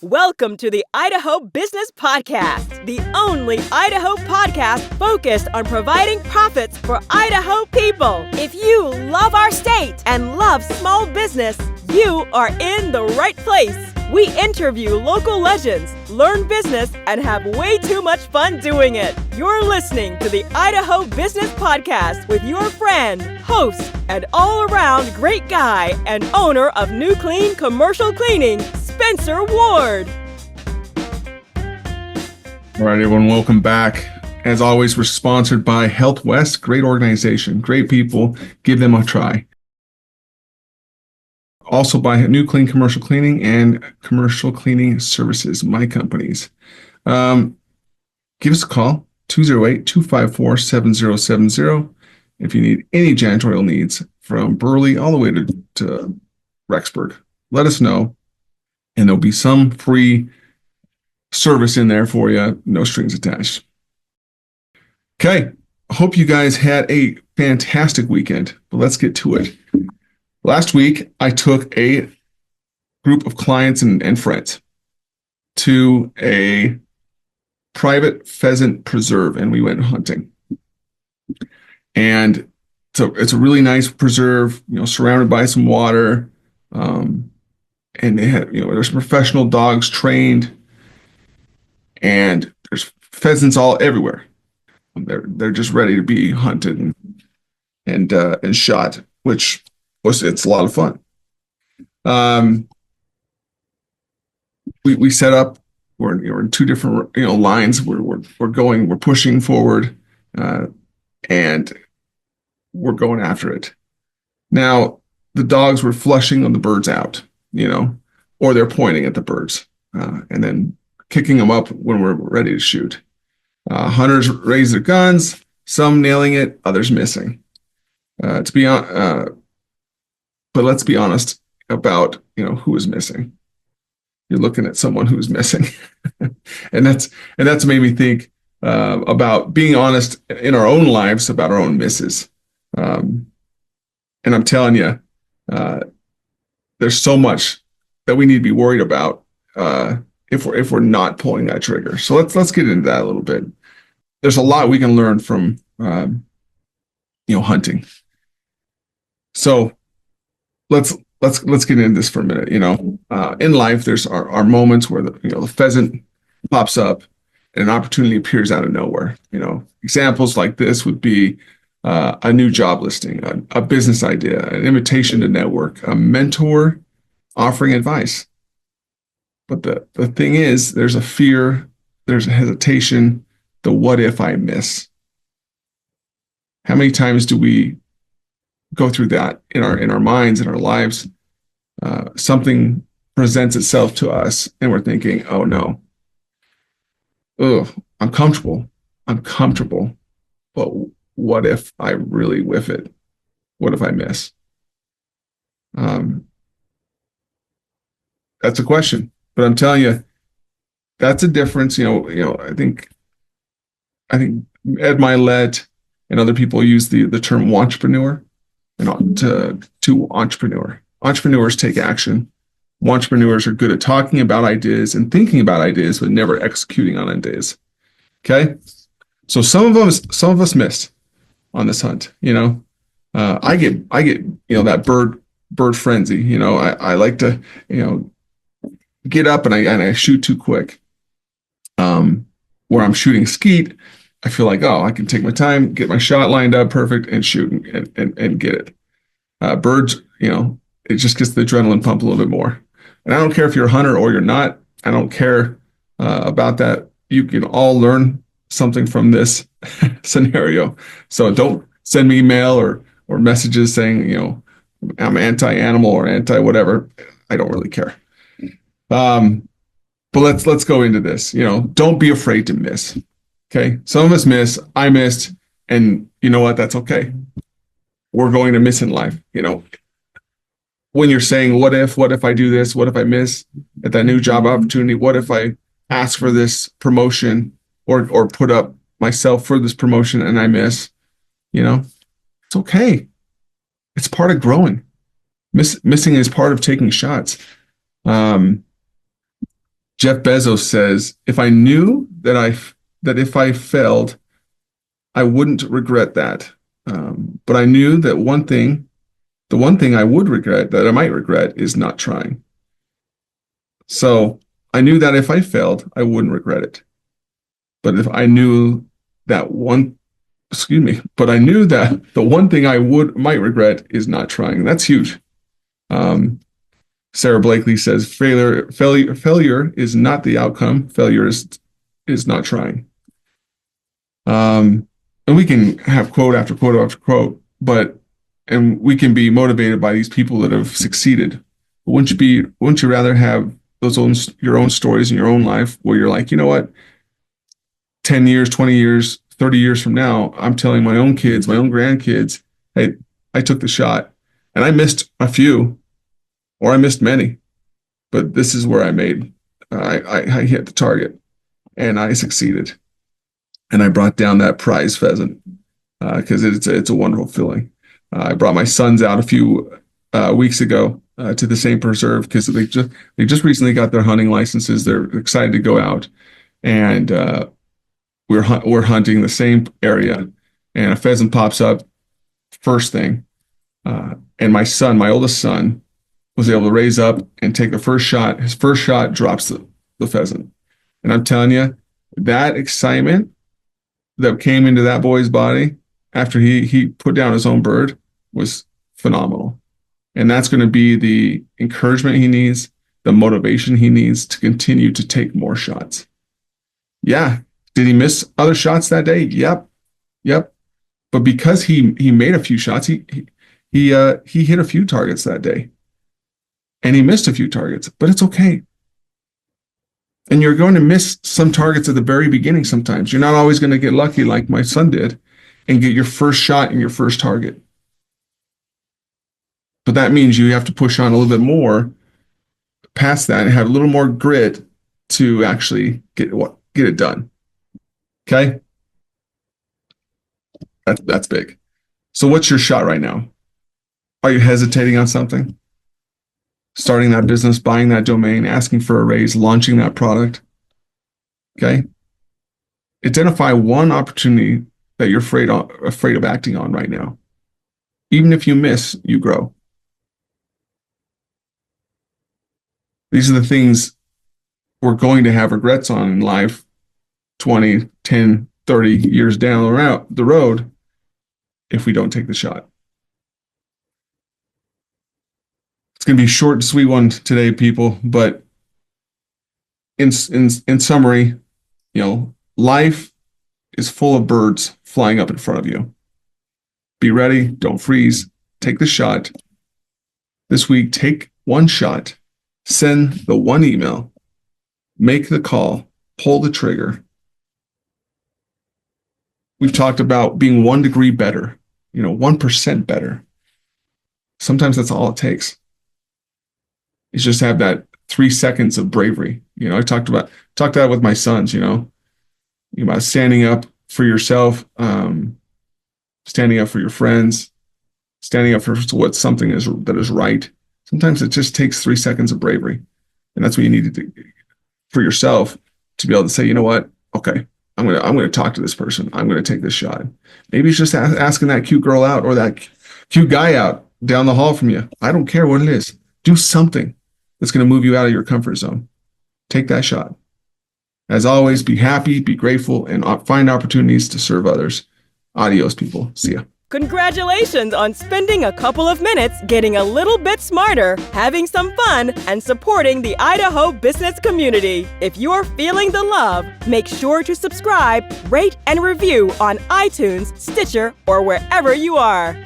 Welcome to the Idaho Business Podcast, the only Idaho podcast focused on providing profits for Idaho people. If you love our state and love small business, you are in the right place. We interview local legends, learn business, and have way too much fun doing it. You're listening to the Idaho Business Podcast with your friend, host, and all-around great guy and owner of New Clean Commercial Cleaning, Spencer Ward. All right, everyone, welcome back. As always, we're sponsored by Health West, great organization, great people. Give them a try. Also by New Clean Commercial Cleaning and Commercial Cleaning Services, my companies. Give us a call, 208-254-7070. If you need any janitorial needs from Burley all the way to Rexburg, let us know. And there'll be some free service in there for you, no strings attached. Okay, I hope you guys had a fantastic weekend, but let's get to it. Last week, I took a group of clients and friends to a private pheasant preserve, and we went hunting. And so it's a really nice preserve, surrounded by some water. And they had, there's professional dogs trained, and there's pheasants all everywhere. They're just ready to be hunted and shot, which it's a lot of fun. We set up. We're in two different lines. We're pushing forward, and we're going after it. Now the dogs were flushing the birds out, or they're pointing at the birds, and then kicking them up when we're ready to shoot. Hunters raise their guns, some nailing it, others missing. But let's be honest about who is missing. You're looking at someone who's missing, and that's made me think about being honest in our own lives about our own misses. And I'm telling you, there's so much that we need to be worried about if we're not pulling that trigger. So let's get into that a little bit. There's a lot we can learn from hunting. So let's get into this for a minute. In life, there's our moments where the pheasant pops up and an opportunity appears out of nowhere. Examples like this would be a new job listing, a business idea, an invitation to network, a mentor offering advice. But the thing is, there's a fear, there's a hesitation, the what if I miss. How many times do we go through that in our minds, in our lives? Something presents itself to us and we're thinking, oh no, I'm comfortable, but what if I really whiff it? What if I miss? That's a question, but I'm telling you, that's a difference. I think Ed Milet and other people use the term wantrepreneur to entrepreneur. Entrepreneurs take action. Entrepreneurs are good at talking about ideas and thinking about ideas, but never executing on ideas. Okay, so some of us missed on this hunt. I get that bird frenzy. I like to get up and I shoot too quick. Where I'm shooting skeet, I feel like, I can take my time, get my shot lined up perfect, and shoot and get it. Birds, it just gets the adrenaline pump a little bit more. And I don't care if you're a hunter or you're not. I don't care about that. You can all learn something from this scenario. So don't send me email or messages saying, I'm anti-animal or anti-whatever. I don't really care. But let's go into this. Don't be afraid to miss. Okay. Some of us miss. I missed. And you know what? That's okay. We're going to miss in life. When you're saying, what if I do this? What if I miss at that new job opportunity? What if I ask for this promotion or put up myself for this promotion and I miss? It's okay. It's part of growing. Missing is part of taking shots. Jeff Bezos says, if I knew that if I failed, I wouldn't regret that. But I knew that the one thing I would regret, that I might regret, is not trying. So I knew that if I failed, I wouldn't regret it. But if I knew that but I knew that the one thing I might regret is not trying. That's huge. Sarah Blakely says, failure is not the outcome. Failure is not trying. And we can have quote after quote after quote, and we can be motivated by these people that have succeeded. But wouldn't you rather have your own stories in your own life where you're like, you know what, 10 years, 20 years, 30 years from now, I'm telling my own kids, my own grandkids, hey, I took the shot and I missed a few, or I missed many, but this is where I hit the target and I succeeded. And I brought down that prize pheasant because it's a wonderful feeling. I brought my sons out a few weeks ago to the same preserve because they just recently got their hunting licenses. They're excited to go out, and we're hunting the same area, and a pheasant pops up first thing, and my oldest son, was able to raise up and take the first shot. His first shot drops the pheasant, and I'm telling you, that excitement that came into that boy's body after he put down his own bird was phenomenal. And that's going to be the encouragement he needs, the motivation he needs to continue to take more shots. Yeah. Did he miss other shots that day? Yep. But because he made a few shots, he hit a few targets that day. And he missed a few targets, but it's okay. And you're going to miss some targets at the very beginning sometimes. You're not always going to get lucky like my son did and get your first shot and your first target. But that means you have to push on a little bit more past that and have a little more grit to actually get it done. Okay? That's big. So what's your shot right now? Are you hesitating on something? Starting that business, buying that domain, asking for a raise, launching that product. Okay? Identify one opportunity that you're afraid of acting on right now. Even if you miss, you grow. These are the things we're going to have regrets on in life 20, 10, 30 years down the road if we don't take the shot. It's going to be a short and sweet one today, people, but in summary, life is full of birds flying up in front of you. Be ready, don't freeze, take the shot. This week, take one shot, send the one email, make the call, pull the trigger. We've talked about being 1 degree better, 1% better. Sometimes that's all it takes. Is just have that 3 seconds of bravery. I talked about that with my sons, about standing up for yourself, standing up for your friends, standing up for what something that is right. Sometimes it just takes 3 seconds of bravery. And that's what you need to do for yourself to be able to say, you know what? Okay, I'm going to talk to this person. I'm going to take this shot. Maybe it's just asking that cute girl out or that cute guy out down the hall from you. I don't care what it is. Do something that's going to move you out of your comfort zone. Take that shot. As always, be happy, be grateful, and find opportunities to serve others. Adios, people. See ya. Congratulations on spending a couple of minutes getting a little bit smarter, having some fun, and supporting the Idaho business community. If you're feeling the love, make sure to subscribe, rate, and review on iTunes, Stitcher, or wherever you are.